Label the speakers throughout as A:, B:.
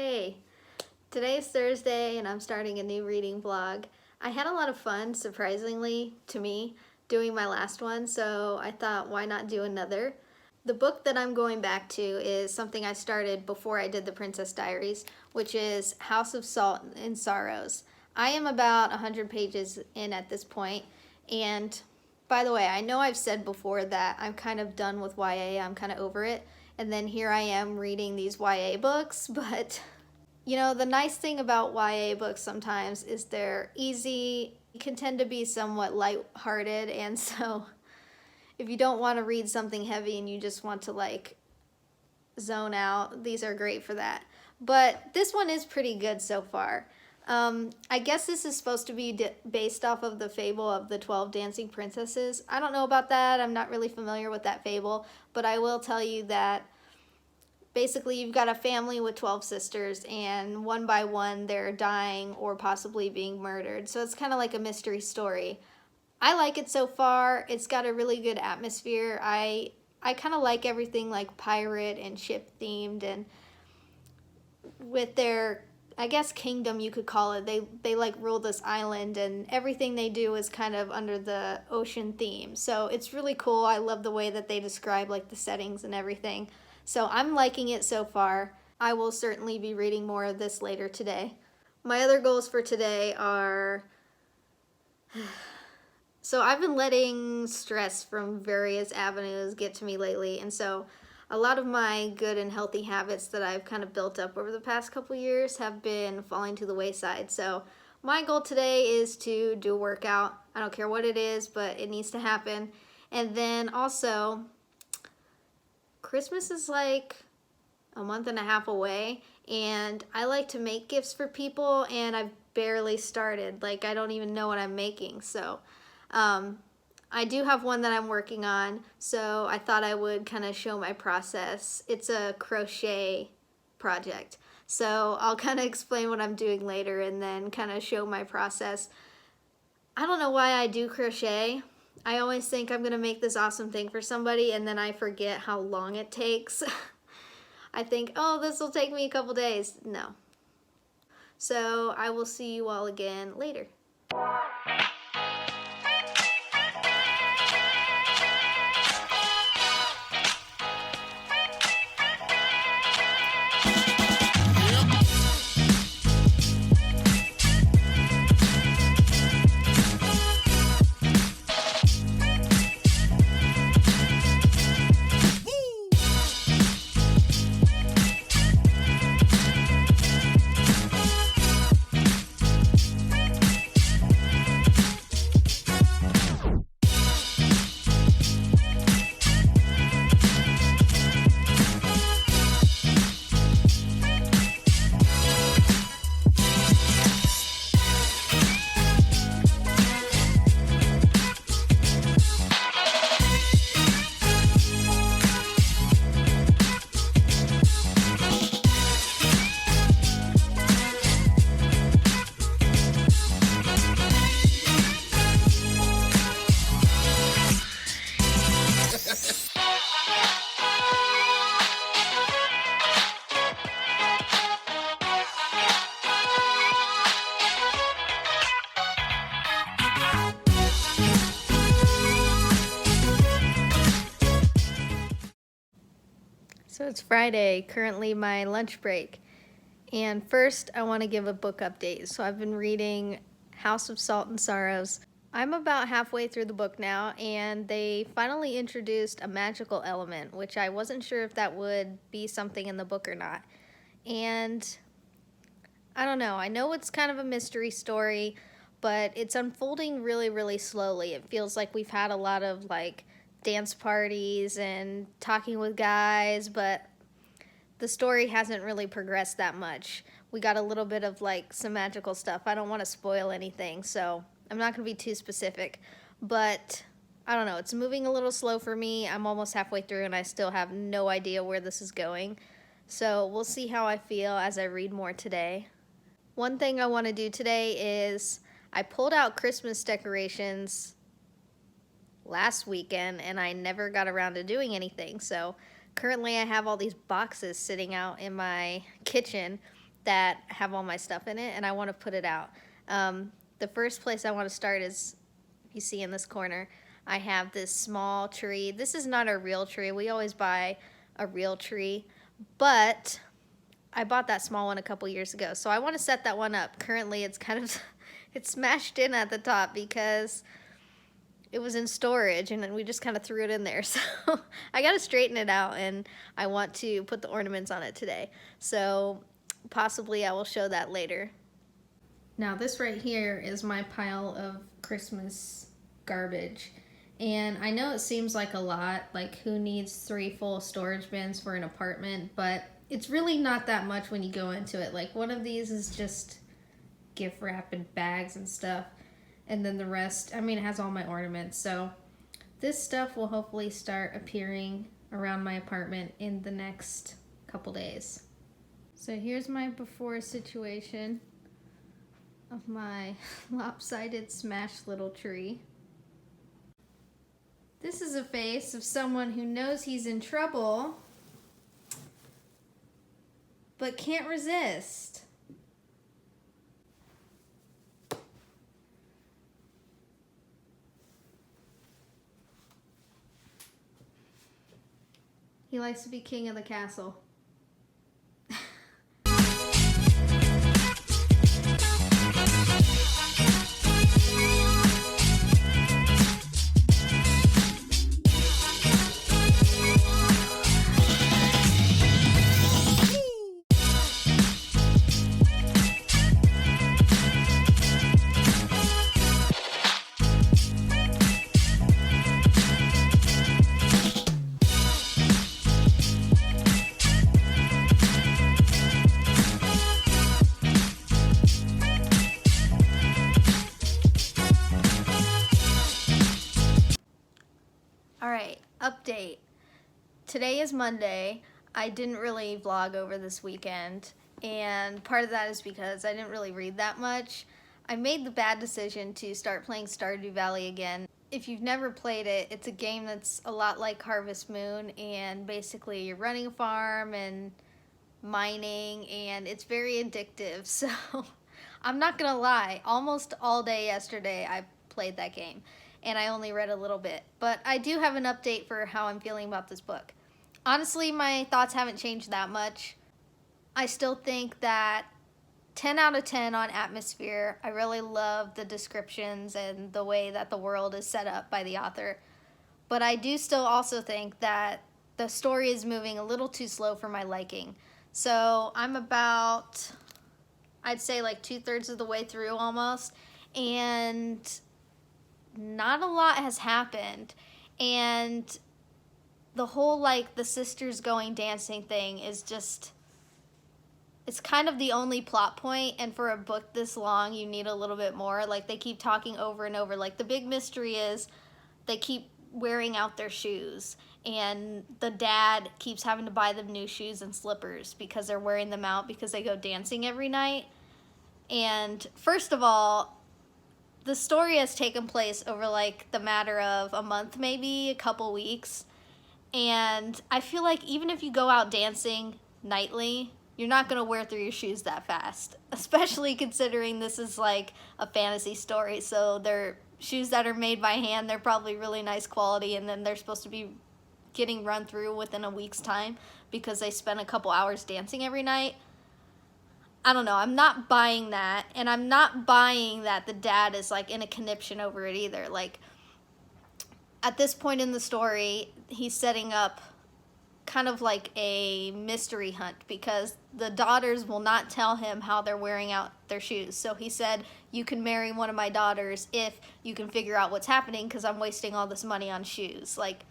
A: Hey, today's Thursday and I'm starting a new reading vlog. I had a lot of fun, surprisingly, to me, doing my last one, so I thought why not do another. The book that I'm going back to is something I started before I did the Princess Diaries, which is House of Salt and Sorrows. I am about 100 pages in at this point, and by the way, I know I've said before that I'm kind of done with YA, I'm kind of over it, and then here I am reading these YA books, but you know, the nice thing about YA books sometimes is they're easy, can tend to be somewhat lighthearted, and so if you don't want to read something heavy and you just want to like zone out, these are great for that. But this one is pretty good so far. I guess this is supposed to be based off of the fable of the 12 Dancing Princesses. I don't know about that. I'm not really familiar with that fable, but I will tell you that basically you've got a family with 12 sisters, and one by one they're dying or possibly being murdered. So it's kind of like a mystery story. I like it so far. It's got a really good atmosphere. I kind of like everything like pirate and ship themed, and with their, I guess, kingdom you could call it. They like rule this island, and everything they do is kind of under the ocean theme. So it's really cool. I love the way that they describe like the settings and everything. So I'm liking it so far. I will certainly be reading more of this later today. My other goals for today are... So I've been letting stress from various avenues get to me lately, and so a lot of my good and healthy habits that I've kind of built up over the past couple years have been falling to the wayside. So my goal today is to do a workout. I don't care what it is, but it needs to happen. And then also, Christmas is like a month and a half away, and I like to make gifts for people, and I've barely started. Like, I don't even know what I'm making. So I do have one that I'm working on, so I thought I would kind of show my process. It's a crochet project, so I'll kind of explain what I'm doing later and then kind of show my process. I don't know why I do crochet. I always think I'm gonna make this awesome thing for somebody, and then I forget how long it takes. I think, oh, this will take me a couple days. No. So I will see you all again later. So it's Friday, currently my lunch break. And first, I want to give a book update. So I've been reading House of Salt and Sorrows. I'm about halfway through the book now, and they finally introduced a magical element, which I wasn't sure if that would be something in the book or not. And I don't know. I know it's kind of a mystery story, but it's unfolding really, really slowly. It feels like we've had a lot of like dance parties and talking with guys, but the story hasn't really progressed that much. We got a little bit of like some magical stuff. I don't want to spoil anything, so I'm not going to be too specific, but I don't know. It's moving a little slow for me. I'm almost halfway through and I still have no idea where this is going. So we'll see how I feel as I read more today. One thing I want to do today is I pulled out Christmas decorations last weekend and I never got around to doing anything. So currently I have all these boxes sitting out in my kitchen, that have all my stuff in it, and I want to put it out. The first place I want to start is, you see in this corner, I have this small tree. This is not a real tree. We always buy a real tree, but I bought that small one a couple years ago, so I want to set that one up. Currently, it's kind of, it's smashed in at the top because it was in storage, and then we just kind of threw it in there. So I got to straighten it out, and I want to put the ornaments on it today. So possibly I will show that later. Now this right here is my pile of Christmas garbage. And I know it seems like a lot, like who needs 3 full storage bins for an apartment, but it's really not that much when you go into it. Like one of these is just gift wrap and bags and stuff. And then the rest, I mean, it has all my ornaments. So this stuff will hopefully start appearing around my apartment in the next couple days. So here's my before situation of my lopsided smashed little tree. This is a face of someone who knows he's in trouble, but can't resist. He likes to be king of the castle. Alright, update. Today is Monday. I didn't really vlog over this weekend, and part of that is because I didn't really read that much. I made the bad decision to start playing Stardew Valley again. If you've never played it, it's a game that's a lot like Harvest Moon, and basically you're running a farm and mining, and it's very addictive. So I'm not gonna lie, almost all day yesterday I played that game, and I only read a little bit. But I do have an update for how I'm feeling about this book. Honestly, my thoughts haven't changed that much. I still think that 10 out of 10 on atmosphere. I really love the descriptions and the way that the world is set up by the author. But I do still also think that the story is moving a little too slow for my liking. So I'm about, I'd say like 2/3 of the way through almost, and not a lot has happened. And the whole like the sisters going dancing thing is just, it's kind of the only plot point, and for a book this long you need a little bit more. Like they keep talking over and over, like the big mystery is they keep wearing out their shoes, and the dad keeps having to buy them new shoes and slippers because they're wearing them out because they go dancing every night. And first of all, the story has taken place over like the matter of a month, maybe a couple weeks, and I feel like even if you go out dancing nightly, you're not going to wear through your shoes that fast, especially considering this is like a fantasy story. So they're shoes that are made by hand, they're probably really nice quality, and then they're supposed to be getting run through within a week's time because they spend a couple hours dancing every night. I don't know, I'm not buying that, and I'm not buying that the dad is like in a conniption over it either. Like at this point in the story, he's setting up kind of like a mystery hunt because the daughters will not tell him how they're wearing out their shoes. So he said, you can marry one of my daughters if you can figure out what's happening because I'm wasting all this money on shoes. Like,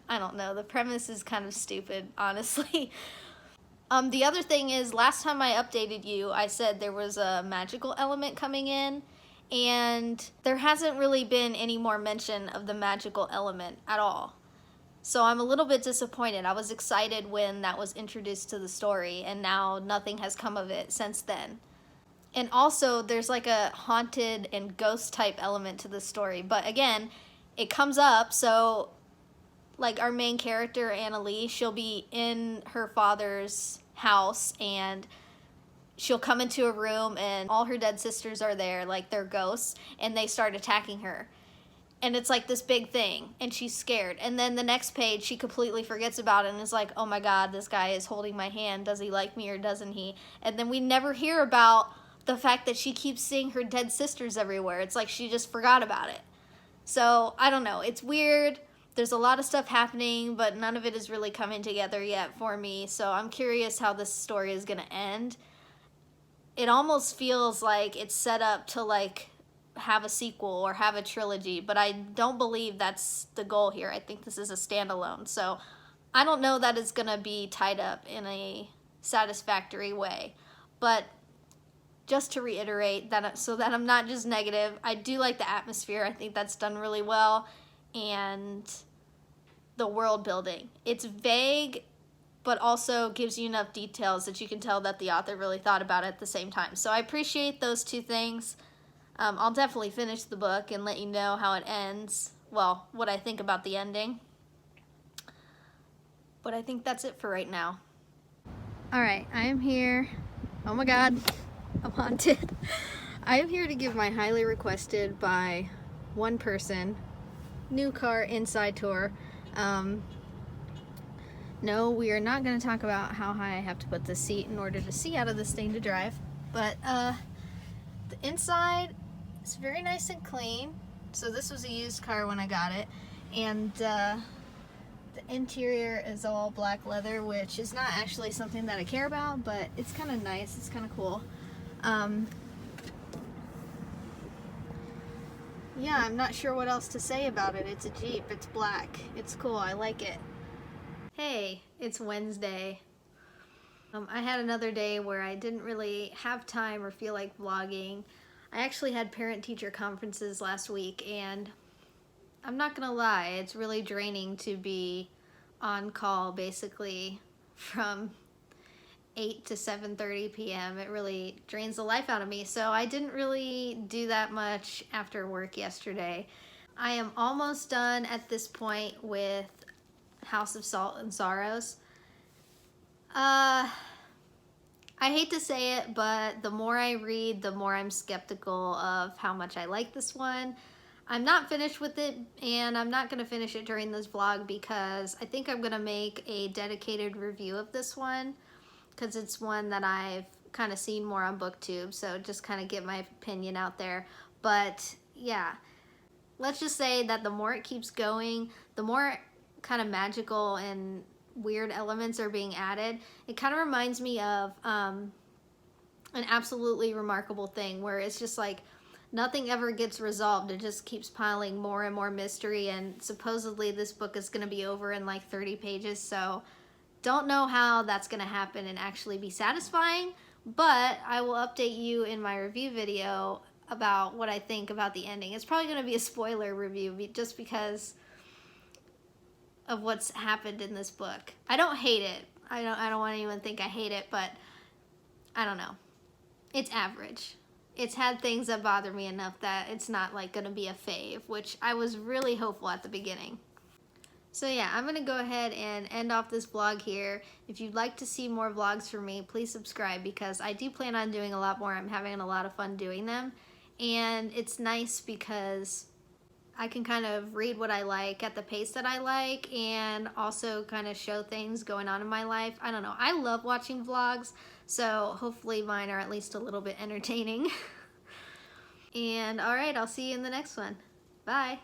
A: I don't know, the premise is kind of stupid, honestly. The other thing is, last time I updated you, I said there was a magical element coming in, and there hasn't really been any more mention of the magical element at all. So I'm a little bit disappointed. I was excited when that was introduced to the story, and now nothing has come of it since then. And also, there's like a haunted and ghost type element to the story, but again, it comes up, so like our main character, Annalise, she'll be in her father's house, and she'll come into a room and all her dead sisters are there, like they're ghosts, and they start attacking her. And it's like this big thing, and she's scared. And then the next page, she completely forgets about it and is like, oh my God, this guy is holding my hand. Does he like me or doesn't he? And then we never hear about the fact that she keeps seeing her dead sisters everywhere. It's like she just forgot about it. So, I don't know. It's weird. There's a lot of stuff happening, but none of it is really coming together yet for me. So I'm curious how this story is going to end. It almost feels like it's set up to like have a sequel or have a trilogy, but I don't believe that's the goal here. I think this is a standalone. So I don't know that it's going to be tied up in a satisfactory way. But just to reiterate, that so that I'm not just negative, I do like the atmosphere. I think that's done really well. And the world building. It's vague, but also gives you enough details that you can tell that the author really thought about it at the same time. So I appreciate those two things. I'll definitely finish the book and let you know how it ends. Well, what I think about the ending. But I think that's it for right now. Alright, I am here. Oh my God, I'm haunted. I am here to give my highly requested by one person new car inside tour. No, we are not going to talk about how high I have to put the seat in order to see out of this thing to drive. But the inside is very nice and clean. So this was a used car when I got it. And the interior is all black leather, which is not actually something that I care about, but it's kind of nice. It's kind of cool. Yeah, I'm not sure what else to say about it. It's a Jeep. It's black. It's cool. I like it. Hey, it's Wednesday. I had another day where I didn't really have time or feel like vlogging. I actually had parent-teacher conferences last week, and I'm not gonna lie, it's really draining to be on call basically from 8 to 7:30 p.m. It really drains the life out of me, so I didn't really do that much after work yesterday. I am almost done at this point with House of Salt and Sorrows. I hate to say it, but the more I read, the more I'm skeptical of how much I like this one. I'm not finished with it, and I'm not going to finish it during this vlog because I think I'm going to make a dedicated review of this one because it's one that I've kind of seen more on BookTube, so just kind of get my opinion out there. But yeah, let's just say that the more it keeps going, the more kind of magical and weird elements are being added. It kind of reminds me of an Absolutely Remarkable Thing, where it's just like nothing ever gets resolved. It just keeps piling more and more mystery, and supposedly this book is going to be over in like 30 pages, so don't know how that's going to happen and actually be satisfying, but I will update you in my review video about what I think about the ending. It's probably going to be a spoiler review just because of what's happened in this book. I don't hate it. I don't want anyone to think I hate it, but I don't know. It's average. It's had things that bother me enough that it's not like gonna be a fave, which I was really hopeful at the beginning. So yeah, I'm gonna go ahead and end off this vlog here. If you'd like to see more vlogs from me, please subscribe because I do plan on doing a lot more. I'm having a lot of fun doing them. And it's nice because I can kind of read what I like at the pace that I like and also kind of show things going on in my life. I don't know. I love watching vlogs, so hopefully mine are at least a little bit entertaining. And alright, I'll see you in the next one. Bye!